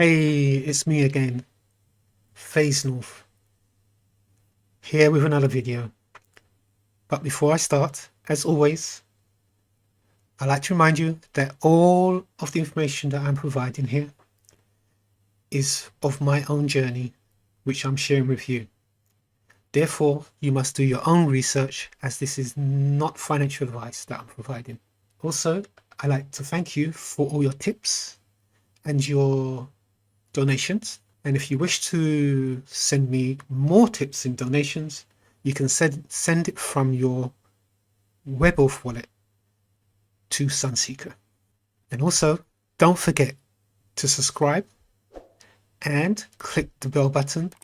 Hey, it's me again, Phase North, here with another video. But before I start, as always, I'd like to remind you that all of the information that I'm providing here is of my own journey, which I'm sharing with you. Therefore, you must do your own research, as this is not financial advice that I'm providing. Also, I'd like to thank you for all your tips and your donations. And if you wish to send me more tips and donations, you can send it from your WebAuth Wallet to SUNSEEKER. And also, don't forget to subscribe and click the bell button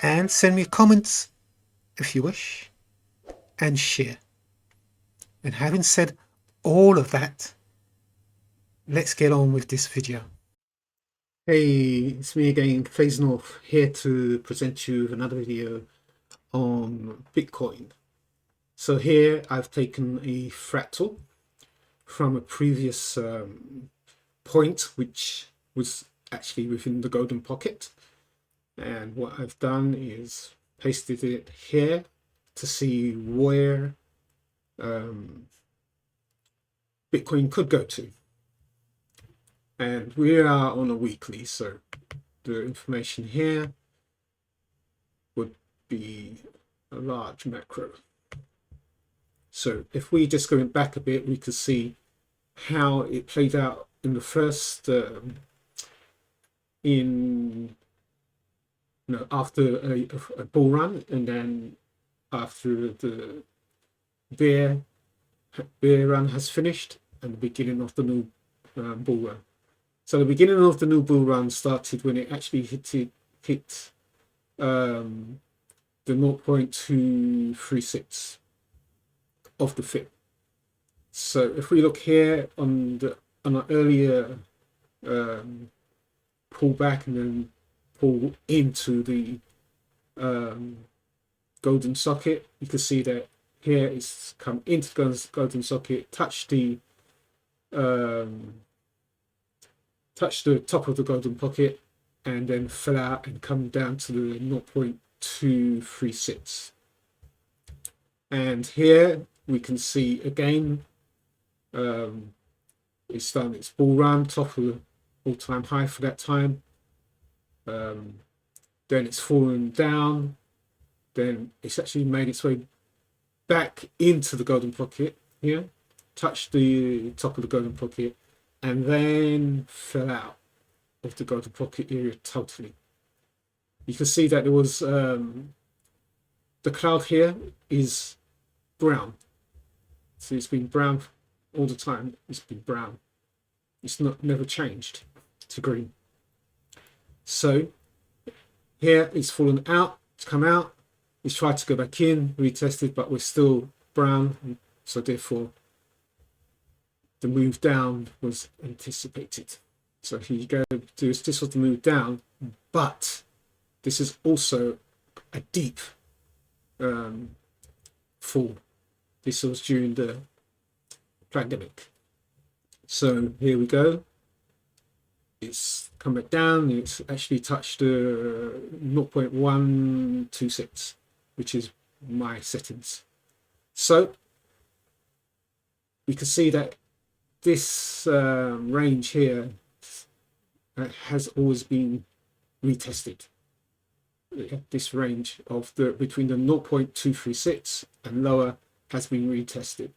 and send me comments if you wish and share. And having said all of that, let's get on with this video. Hey, it's me again, Phase North, here to present you with another video on Bitcoin. So here I've taken a fractal from a previous point, which was actually within the golden pocket. And what I've done is pasted it here to see where Bitcoin could go to. And we are on a weekly, so the information here would be a large macro. So if we just go back a bit, we could see how it played out in the first, after a bull run, and then after the bear run has finished, and the beginning of the new bull run. So the beginning of the new bull run started when it actually hit the 0.236 of the FIP. So if we look here on an earlier pullback and then pull into the golden socket, you can see that here it's come into the golden socket, touched the top of the golden pocket, and then fell out and come down to the 0.236. And here we can see again it's done its bull run, top of the all-time high for that time. Then it's fallen down, then it's actually made its way back into the golden pocket here, touched the top of the golden pocket, and then fell out of the golden pocket area totally. You can see that there was the cloud here is brown. So it's been brown all the time. It's been brown. It's never changed to green. So here it's fallen out, it's come out, it's tried to go back in, retested, but we're still brown. So therefore the move down was anticipated. So here you go, this was the move down, but this is also a deep fall. This was during the pandemic. So here we go. It's come back down. It's actually touched 0.126, which is my settings. So we can see that this range here has always been retested. This range of between the 0.236 and lower has been retested.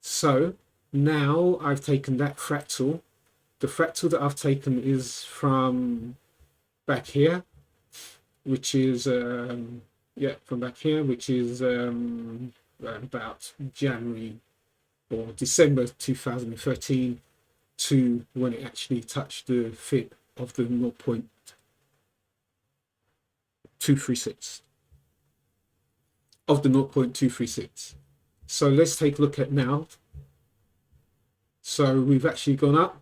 So now I've taken that fractal. The fractal that I've taken is from back here, which is from back here, which is about January or December 2013 to when it actually touched the FIB of the 0.236 of the 0.236. So let's take a look at now. So we've actually gone up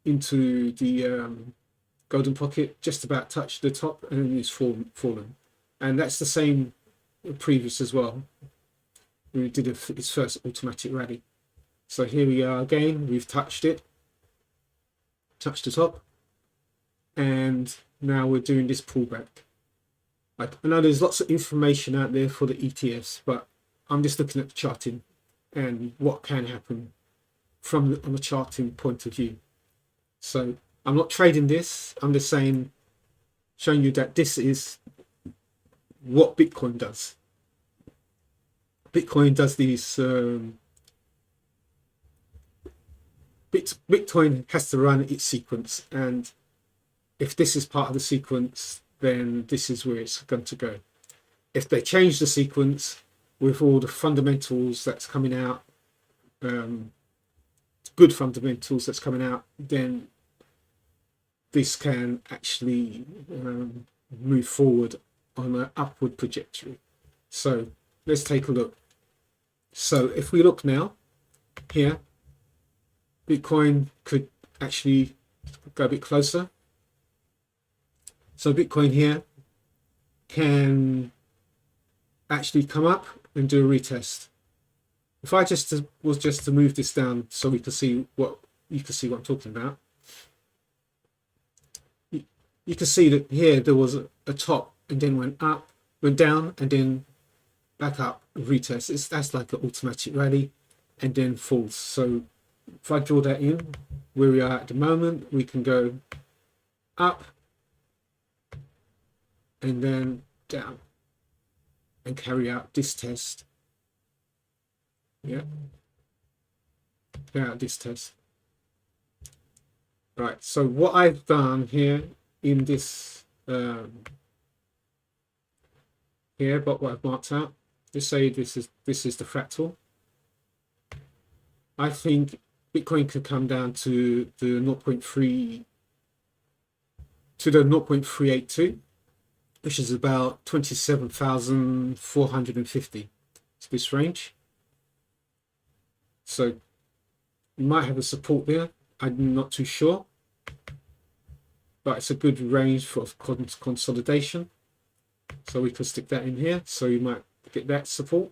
into the golden pocket, just about touched the top, and it's fallen. And that's the same previous as well. We did its first automatic rally. So here we are again, we've touched it, touched the top, and now we're doing this pullback. I know there's lots of information out there for the ETFs, but I'm just looking at the charting and what can happen from on the charting point of view. So I'm not trading this. I'm just showing you that this is what Bitcoin does. Bitcoin does these. Bitcoin has to run its sequence, and if this is part of the sequence, then this is where it's going to go. If they change the sequence with all the fundamentals that's coming out, good fundamentals that's coming out, then this can actually move forward on an upward trajectory. So let's take a look. So if we look now here, Bitcoin could actually go a bit closer. So Bitcoin here can actually come up and do a retest. If I was to move this down so we can see what I'm talking about, you can see that here there was a top and then went up, went down and then back up, retest. That's like an automatic rally and then falls. So if I draw that in where we are at the moment, we can go up and then down and carry out this test. Yeah, carry out this test. Right, so what I've done here in this here, but what I've marked out, let's say this is the fractal. I think Bitcoin could come down to the 0.382, which is about 27,450. It's this range. So you might have a support there. I'm not too sure, but it's a good range for consolidation. So we could stick that in here. So you might get that support.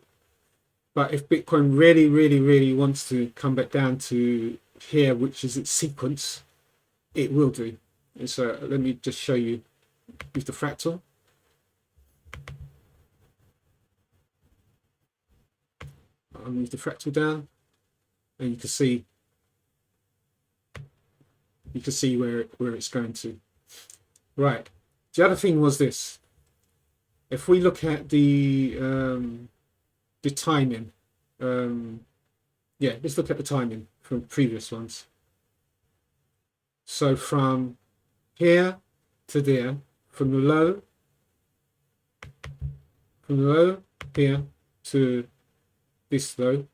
But if Bitcoin really, really, really wants to come back down to here, which is its sequence, it will do. And so let me just show you with the fractal. I'll move the fractal down, and you can see where it's going to. Right. The other thing was this. If we look at the timing, yeah, let's look at the timing from previous ones. So from here to there, from the low here to this low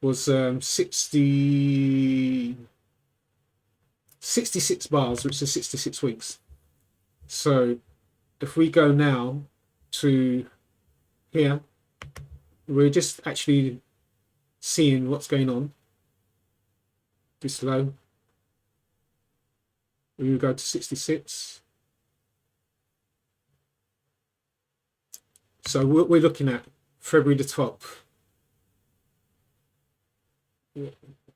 was 66 bars, which is 66 weeks. So if we go now to here, we're just actually seeing what's going on. This low. We will go to 66. So we're looking at February the 12th.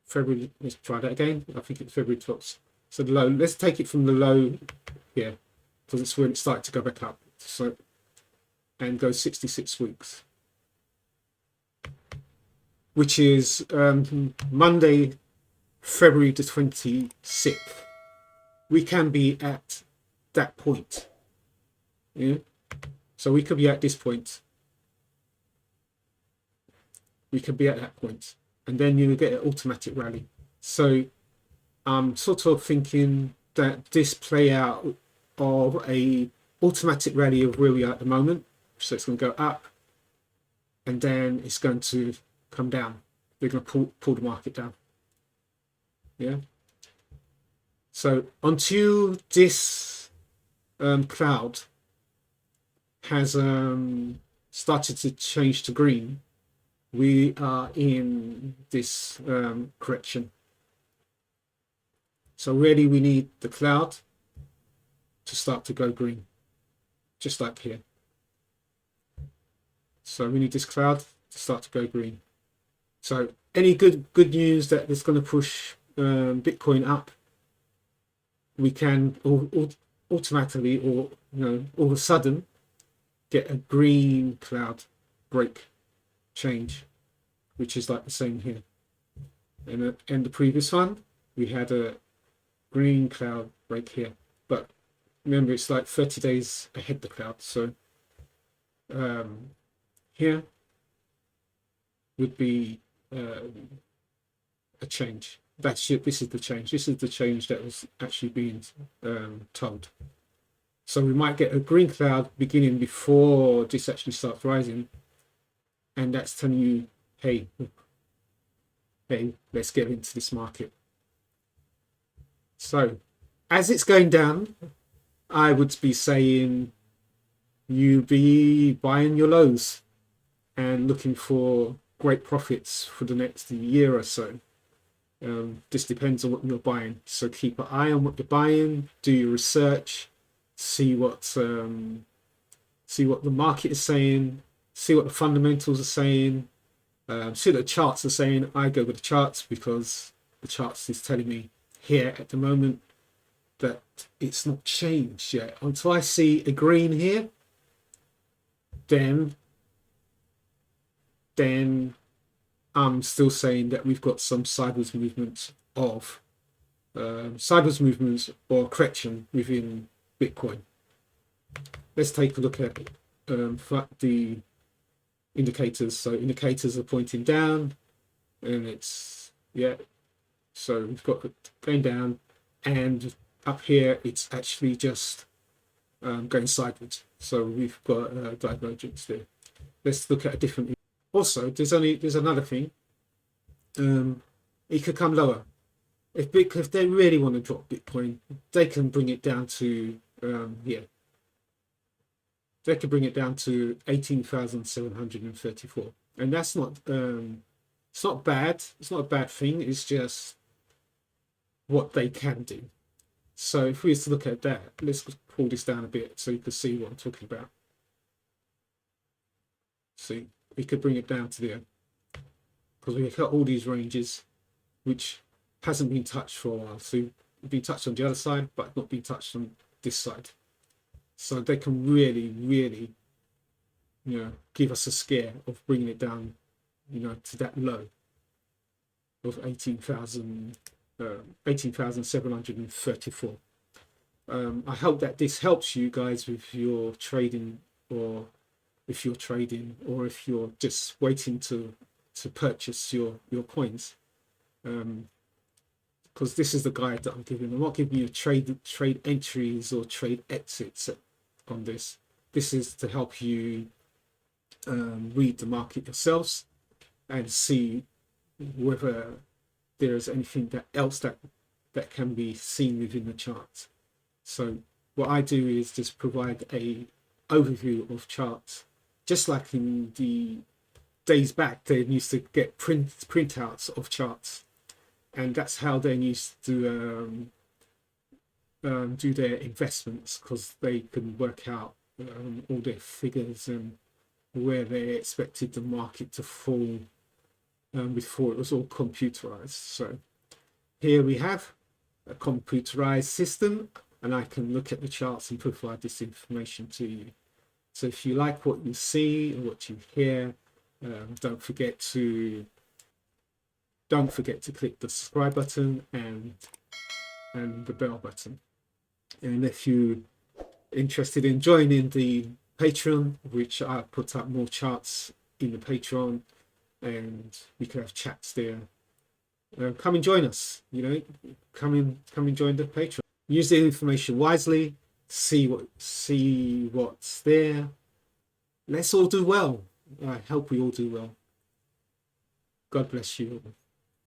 February, let's try that again. I think it's February 12th. So the low, let's take it from the low here, because it's when it started to go back up. So, and go 66 weeks. Which is Monday, February the 26th. We can be at that point. Yeah. So we could be at this point. We could be at that point. And then you get an automatic rally. So I'm sort of thinking that this play out of a automatic rally of where we are at the moment. So it's going to go up and then it's going to come down. They're going to pull the market down. Yeah. So until this cloud has started to change to green, we are in this correction. So really we need the cloud to start to go green, just like here. So we need this cloud to start to go green. So any good news that is going to push Bitcoin up we can automatically, or all of a sudden, get a green cloud break change, which is like the same here. And in the previous one, we had a green cloud break here, but remember, it's like 30 days ahead the cloud. So here would be a change. This is the change. This is the change that was actually being told. So we might get a green cloud beginning before this actually starts rising, and that's telling you, hey, let's get into this market. So as it's going down, I would be saying you be buying your lows and looking for great profits for the next year or so. This depends on what you're buying, so keep an eye on what you're buying, do your research, see what the market is saying, see what the fundamentals are saying, see what the charts are saying. I go with the charts because the charts is telling me here at the moment that it's not changed yet. Until I see a green here, then I'm still saying that we've got some sideways movements or correction within Bitcoin. Let's take a look at the indicators. So indicators are pointing down, and it's so we've got it going down, and up here it's actually just going sideways. So we've got divergence there. Let's look at a different. Also, there's another thing. It could come lower. If they really want to drop Bitcoin, they can bring it down to they could bring it down to 18,734, and that's not it's not bad. It's not a bad thing. It's just what they can do. So if we were to look at that, let's pull this down a bit so you can see what I'm talking about. See, we could bring it down to there because we've got all these ranges which hasn't been touched for a while. So it's been touched on the other side, but not been touched on this side. So they can really, really, give us a scare of bringing it down, to that low of 18,734. I hope that this helps you guys with your trading, or if you're trading, or if you're just waiting to purchase your coins. Because this is the guide that I'm giving. I'm not giving you trade entries or trade exits on this. This is to help you read the market yourselves and see whether there is anything else that can be seen within the chart. So what I do is just provide a overview of charts, just like in the days back they used to get printouts of charts, and that's how they used to do their investments, because they can work out all their figures and where they expected the market to fall before it was all computerized. So here we have a computerized system, and I can look at the charts and provide this information to you. So if you like what you see and what you hear, don't forget to click the subscribe button and the bell button. And if you're interested in joining the Patreon, which I put up more charts in the Patreon, and we can have chats there, come and join us. Come and join the Patreon. Use the information wisely. See what's there. Let's all do well. I hope we all do well. God bless you all.